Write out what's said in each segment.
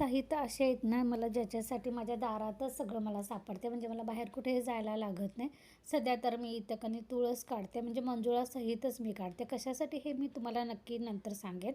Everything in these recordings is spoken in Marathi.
साहित्य असे आहेत ना मला ज्याच्यासाठी माझ्या दारातच सगळं मला सापडते. म्हणजे मला बाहेर कुठेही जायला लागत नाही. सध्या तर मी इथं कणी तुळस काढते, म्हणजे मंजुळासहितच मी काढते. कशासाठी हे मी तुम्हाला नक्की नंतर सांगेन.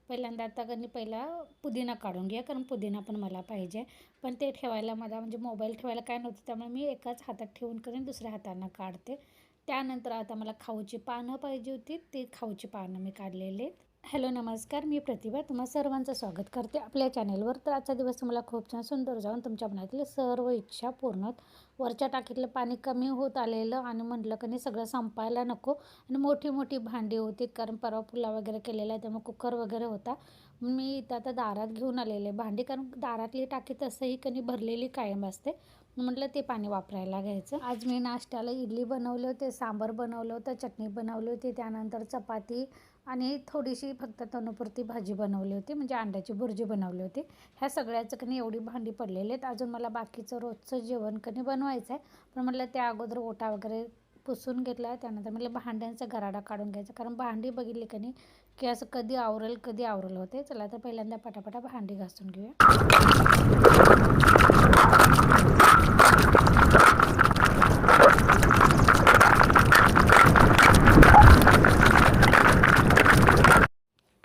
पहिल्यांदा आता पहिला पुदिना काढून घ्या, कारण पुदिना पण मला पाहिजे. पण ते ठेवायला मला म्हणजे मोबाईल ठेवायला काय नव्हतं, त्यामुळे मी एकाच हातात ठेवून दुसऱ्या हातानं काढते. त्यानंतर आता मला खाऊची पानं पाहिजे होती, ती खाऊची पानं मी काढलेली आहेत. हॅलो नमस्कार, मी प्रतिभा तुम्हा सर्वांचं स्वागत करते आपल्या चॅनेलवर. तर आजचा दिवस तुम्हाला खूप छान सुंदर जाऊन तुमच्या मनातील सर्व इच्छा पूर्ण होत. वरच्या टाकीतलं पाणी कमी होत आलेलं आणि म्हटलं की नाही सगळं संपायला नको. आणि मोठी मोठी भांडी होती, कारण परवा पुलाव वगैरे केलेला आहे, त्यामुळे कुकर वगैरे होता. मी इथं आता दारात घेऊन आलेले भांडी, कारण दारातली टाकी तसंही कणी भरलेली कायम असते. म्हटलं ते पाणी वापरायला घ्यायचं. आज मी नाश्त्याला इडली बनवले होते, सांबार बनवलं होतं, चटणी बनवली होती, त्यानंतर चपाती आणि थोडीशी फक्त तनुपुरती भाजी बनवली होती, म्हणजे अंड्याची भुर्जी बनवली होती. ह्या सगळ्याचं कणी एवढी भांडी पडलेली आहेत. अजून मला बाकीचं रोजचं जेवण कणी बनवायचं आहे, पण म्हटलं त्या अगोदर ओटा वगैरे पुसून घेतला. त्यानंतर म्हटलं भांड्यांचा गराडा काढून घ्यायचा, कारण भांडी बघितली कणी की असं कधी आवरल होते. चला तर पहिल्यांदा पटापटा भांडी घासून घेऊया.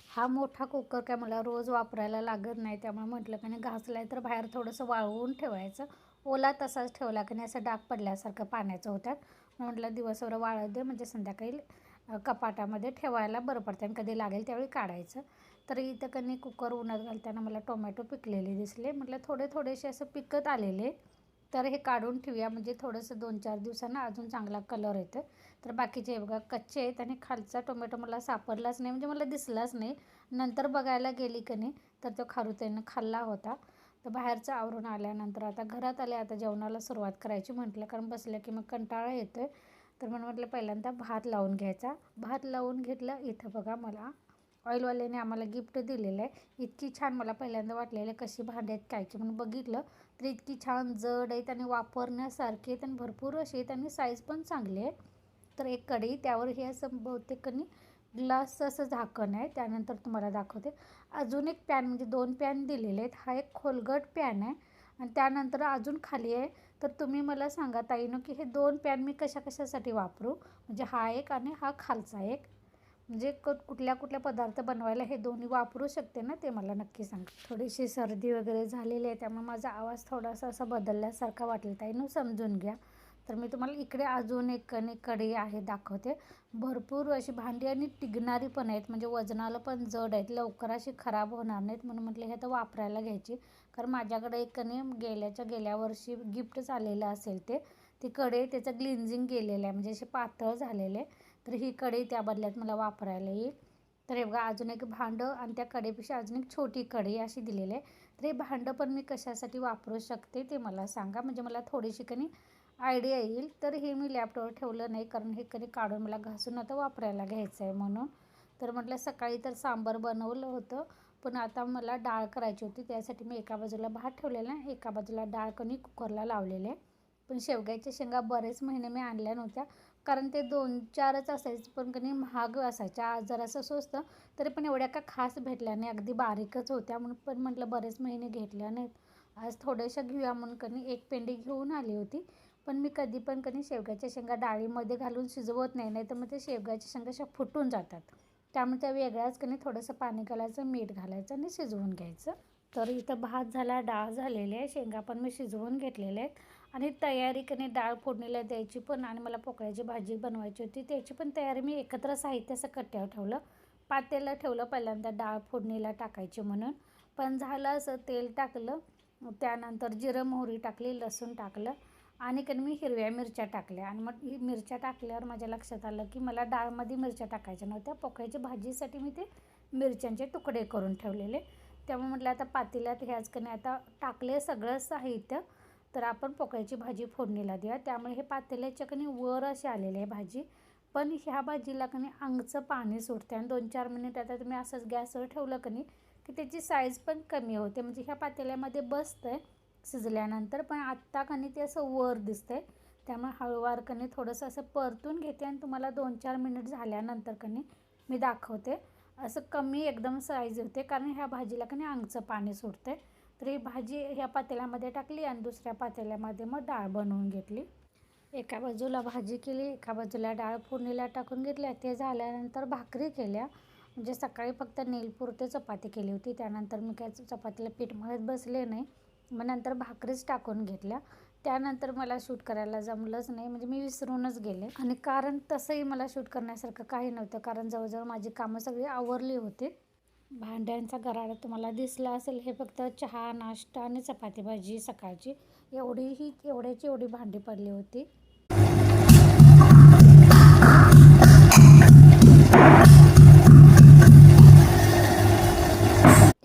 हा मोठा कुकर काय मला रोज वापरायला लागत नाही, त्यामुळे म्हटलं की नाही घासलाय तर बाहेर थोडंसं वाळवून ठेवायचं. ओला तसाच ठेवला की नाही असं डाग पडल्यासारखं पाण्याचं होतात. म्हटलं दिवसभर वाळत दे, म्हणजे संध्याकाळी कपाटामध्ये ठेवायला बरं पडतं आणि कधी लागेल त्यावेळी काढायचं. तर इथं कणी कुकर उन्हात घालताना मला टोमॅटो पिकलेले दिसले. म्हटलं थोडेसे असं पिकत आलेले, तर हे काढून ठेवूया, म्हणजे थोडंसं 2-4 दिवसांना अजून चांगला कलर येतं. तर बाकीचे हे बघा कच्चे आहेत आणि खालचा टोमॅटो मला सापडलाच नाही, म्हणजे मला दिसलाच नाही. नंतर बघायला गेली की नाही तर तो खारुताईनं खाल्ला होता. तर बाहेरचं आवरून आल्यानंतर आता घरात आले, आता जेवणाला सुरुवात करायची म्हटलं, कारण बसलं की मग कंटाळा येतो आहे. तर म्हणून म्हटलं पहिल्यांदा भात लावून घ्यायचा. भात लावून घेतला. इथं बघा मला ऑइलवाल्याने आम्हाला गिफ्ट दिलेलं आहे. इतकी छान मला पहिल्यांदा वाटलेलं कशी भांडी आहेत कायची, म्हणून बघितलं तर इतकी छान जड आहेत आणि वापरण्यासारखी आहेत आणि भरपूर अशी आहेत आणि साईज पण चांगली आहे. तर एक कढई, त्यावर हे असं बहुतेक कणी ग्लासचं असं झाकण आहे. त्यानंतर तुम्हाला दाखवते अजून एक पॅन, म्हणजे 2 पॅन दिलेले आहेत. हा एक खोलगट पॅन आहे आणि त्यानंतर अजून खाली आहे. तर तुम्ही मला सांगा ताईनो की हे 2 पॅन मी कशासाठी वापरू, म्हणजे हा एक आणि हा खालचा एक, म्हणजे कुठल्या पदार्थ बनवायला हे दोन्ही वापरू शकते ना, ते मला नक्की सांगा. थोडीशी सर्दी वगैरे झालेली आहे, त्यामुळे माझा आवाज थोडासा असा बदलल्यासारखा वाटला ताईनो, समजून घ्या. तर मी तुम्हाला इकडे अजून एक कढई आहे दाखवते. भरपूर अशी भांडी आणि टिकणारी पण आहेत, म्हणजे वजनाला पण जड आहेत, लवकर अशी खराब होणार नाहीत. म्हणून म्हटलं हे तर वापरायला घ्यायची, कारण माझ्याकडे एक गेल्या वर्षी गिफ्ट आलेलं असेल ती कढई, त्याचं ग्लिन्झिंग केलेलं आहे, म्हणजे असे पातळ झालेले. तर ही कढई त्या बदल्यात मला वापरायला येईल. तर हे बघा अजून एक भांडं आणि त्या कढईपेक्षा अजून एक छोटी कढई अशी दिलेली आहे. तर हे भांडं पण मी कशासाठी वापरू शकते ते मला सांगा, म्हणजे मला थोडीशी आयडिया येईल. तर हे मी लॅपटॉपवर ठेवलं नाही, कारण हे काढून मला घासून आता वापरायला घ्यायचं आहे म्हणून. तर म्हटलं सकाळी तर सांबार बनवलं होतं, पण आता मला डाळ करायची होती, त्यासाठी मी एका बाजूला भात ठेवलेला आहे, एका बाजूला डाळ कुकरला लावलेले. पण शेवग्याच्या शेंगा बरेच महिने मी आणल्या नव्हत्या, कारण ते 2-4च असायचे, पण महाग असायच्या. आज जरासं स्वस्त, तरी पण एवढ्या का खास भेटल्या नाही, अगदी बारीकच होत्या. म्हणून पण म्हटलं बरेच महिने घेतल्या नाहीत, आज थोड्याशा घेऊया म्हणून एक पेंडी घेऊन आली होती. पण मी कधी पण शेवग्याच्या शेंगा डाळीमध्ये घालून शिजवत नाही, तर मग ते शेवग्याच्या शेंगा अशा फुटून जातात. त्यामुळे त्या वेगळ्याच थोडंसं पाणी घालायचं, मीठ घालायचं आणि शिजवून घ्यायचं. तर इथं भात झाला, डाळ झालेली आहे, शेंगा पण मी शिजवून घेतलेल्या आहेत आणि तयारी डाळ फोडणीला द्यायची पण, आणि मला पोकळ्याची भाजी बनवायची होती, त्याची पण तयारी मी एकत्र साहित्य असं कट्ट्यावर ठेवलं. पातेलं ठेवलं पहिल्यांदा डाळ फोडणीला टाकायची म्हणून. पण झालं असं, तेल टाकलं, त्यानंतर जिरं मोहरी टाकली, लसूण टाकलं आणि मी हिरव्या मिरच्या टाकल्या. आणि मग ही मिरच्या टाकल्यावर माझ्या लक्षात आलं की मला डाळमध्ये मिरच्या टाकायच्या नव्हत्या, पोकळ्याच्या भाजीसाठी मी ते मिरच्यांचे तुकडे करून ठेवलेले. त्यामुळे म्हटलं आता पातेल्यात ह्याच आता टाकले सगळं साहित्य, तर आपण पोकळ्याची भाजी फोडणीला देऊया. त्यामुळे हे पातेल्याच्या वर असे आलेले आहे भाजी. पण ह्या भाजीला अंगचं पाणी सुटते आणि 2-4 मिनिट आता तुम्ही असंच गॅसवर ठेवलं की त्याची साईज पण कमी होते, म्हणजे ह्या पातेल्यामध्ये बसतंय शिजल्यानंतर. पण आत्ता ते असं वर दिसतंय, त्यामुळे हळूवार थोडंसं असं परतून घेते आणि तुम्हाला 2-4 मिनिट झाल्यानंतर मी दाखवते. असं कमी एकदम साईज होते, कारण ह्या भाजीला अंगचं पाणी सुटते. तर ही भाजी ह्या पातेल्यामध्ये टाकली आणि दुसऱ्या पातेल्यामध्ये मग डाळ बनवून घेतली. एका बाजूला भाजी केली, एका बाजूला डाळ फोडणीला टाकून घेतल्या. ते झाल्यानंतर भाकरी केल्या. म्हणजे सकाळी फक्त नीलपुरते चपाती केली होती. त्यानंतर मी काय चपातीला पीठ मळत बसले नाही. मग नंतर भाकरीच टाकून घेतल्या. त्यानंतर मला शूट करायला जमलंच नाही, म्हणजे मी विसरूनच गेले. आणि कारण तसंही मला शूट करण्यासारखं काही नव्हतं, कारण जवळजवळ माझी कामं सगळी आवरली होती. भांड्यांचा गराडा तुम्हाला दिसला असेल. हे फक्त चहा, नाश्ता आणि चपाती भाजी सकाळची एवढ्याची एवढी भांडी पडली होती.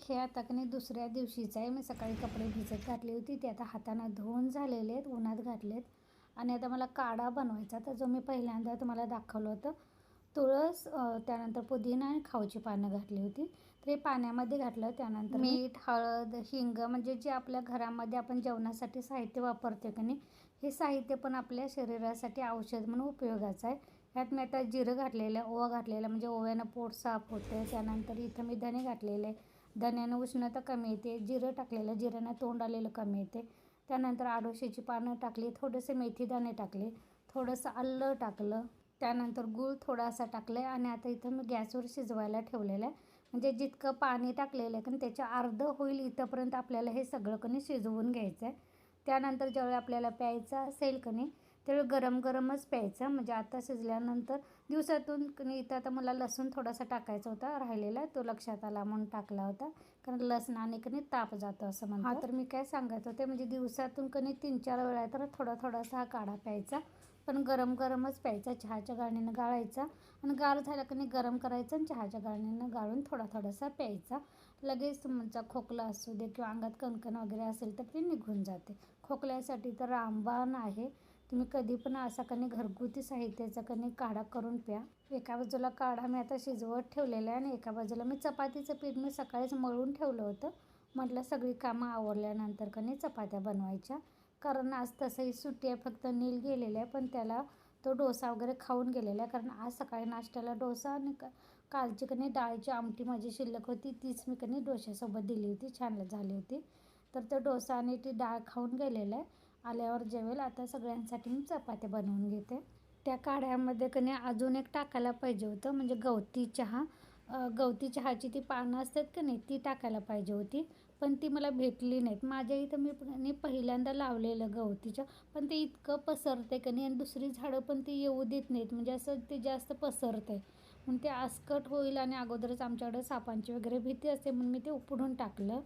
हे आता की नाही दुसऱ्या दिवशीचं आहे. मी सकाळी कपडे भिजत घातली होती, ते आता हाताने धुवून झालेले आहेत, उन्हात घातलेत. आणि आता मला काढा बनवायचा, तर जो मी पहिल्यांदा तुम्हाला दाखवलं होतं, तुळस, त्यानंतर पुदिना आणि खाऊची पानं घातली होती. तर हे पाण्यामध्ये घातलं. त्यानंतर मीठ, हळद, हिंग, म्हणजे जे आपल्या घरामध्ये आपण जेवणासाठी साहित्य वापरतो की नाही, हे साहित्य पण आपल्या शरीरासाठी औषध म्हणून उपयोगाचं आहे. ह्यात मी आता जिरं घातलेलं, ओवा घातलेला, म्हणजे ओव्यानं पोट साफ होते. त्यानंतर इथं मी धणे घातलेले, धण्यानं उष्णता कमी येते. जिरं टाकलेलं, जिऱ्यानं तोंड आलेलं कमी येते. त्यानंतर आडोशीची पानं टाकली, थोडेसे मेथीदाणे टाकले, थोडंसं आलं टाकलं. त्यानंतर गूळ थोडासा टाकलं आहे. आणि आता इथं मी गॅसवर शिजवायला ठेवलेलं आहे. म्हणजे जितकं पाणी टाकलेलं आहे, कारण त्याच्या अर्धं होईल इथंपर्यंत आपल्याला हे सगळं कणी शिजवून घ्यायचं आहे. त्यानंतर ज्यावेळी आपल्याला प्यायचं असेल कणी, त्यावेळी गरम गरमच प्यायचं. म्हणजे आता शिजल्यानंतर दिवसातून कणी, इथं आता मला लसूण थोडासा टाकायचा होता राहिलेला, तो लक्षात आला म्हणून टाकला होता, कारण लसणाने कणी ताप जातो असं म्हणतात. हा, तर मी काय सांगत होते, म्हणजे दिवसातून कणी 3-4 वेळा तर थोडासा हा काढा प्यायचा, पण गरम गरमच प्यायचा. चहाच्या गाळणीनं गाळायचा आणि गार झाला की नाही गरम करायचं आणि चहाच्या गाळणीनं गाळून थोडासा प्यायचा. लगेच तुमचा खोकला असू दे किंवा अंगात कणकण वगैरे असेल तर ते निघून जाते. खोकल्यासाठी तर रामबाण आहे. तुम्ही कधी पण असा कणी घरगुती साहित्याचा कणी काढा करून प्या. एका बाजूला काढा मी आता शिजवत ठेवलेला आहे आणि एका बाजूला मी चपातीचं पीठ मी सकाळीच मळून ठेवलं होतं. म्हटलं सगळी कामं आवरल्यानंतर कणी चपात्या बनवायच्या, कारण आज तसंही सुट्टी आहे. फक्त नील गेलेलं आहे, पण त्याला तो डोसा वगैरे खाऊन गेलेला आहे. कारण आज सकाळी नाश्त्याला डोसा आणि कालची कणी डाळीची आमटी माझी शिल्लक होती, तीच मी कणी डोश्यासोबत दिली होती, छान झाली होती. तर तो डोसा आणि ती डाळ खाऊन गेलेला आहे. आल्यावर जेवेल. आता सगळ्यांसाठी मी चपात्या बनवून घेते. त्या काढ्यामध्ये कणी अजून एक टाकायला पाहिजे होतं, म्हणजे गवती चहा. गवती चहाची ती पानं असतात का नाही, ती टाकायला पाहिजे होती, पण ती मला भेटली नाहीत. माझ्या इथं मी पहिल्यांदा लावलेलं गवतीच्या, पण ते इतकं पसरते की नाही, आणि दुसरी झाडं पण ती येऊ देत नाहीत, म्हणजे असं ते जास्त पसरते. म्हणून ते आसकट होईल आणि अगोदरच आमच्याकडे सापांची वगैरे भीती असते, म्हणून मी ते उपडून टाकलं.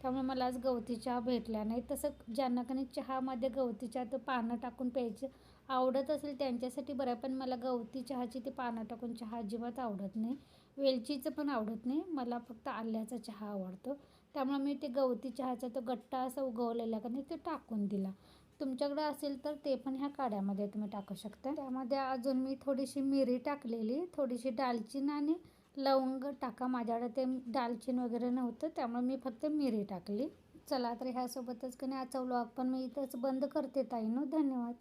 त्यामुळे मला आज गवती चहा भेटला नाही. तसं ज्यांना कधी चहामध्ये गवती चहा पानं टाकून प्यायची आवडत असेल त्यांच्यासाठी बरं आहे, पण मला गवती चहाची ती पानं टाकून चहा अजिबात आवडत नाही. वेलचीचं पण आवडत नाही, मला फक्त आल्याचा चहा आवडतो. त्यामुळे मी ते गवती चहाचा तो गट्टा असा उगवलेला का नाही, ते टाकून दिला. तुमच्याकडे असेल तर ते पण ह्या काढ्यामध्ये तुम्ही टाकू शकता. त्यामध्ये अजून मी थोडीशी मिरी टाकलेली, थोडीशी दालचिनी आणि लवंग टाका. माझ्याकडे ते दालचिनी वगैरे नव्हतं, त्यामुळे मी फक्त मिरी टाकली. चला तर ह्यासोबतच की नाही आजचा व्लॉग पण मी इथंच बंद करते ताईंनो. धन्यवाद.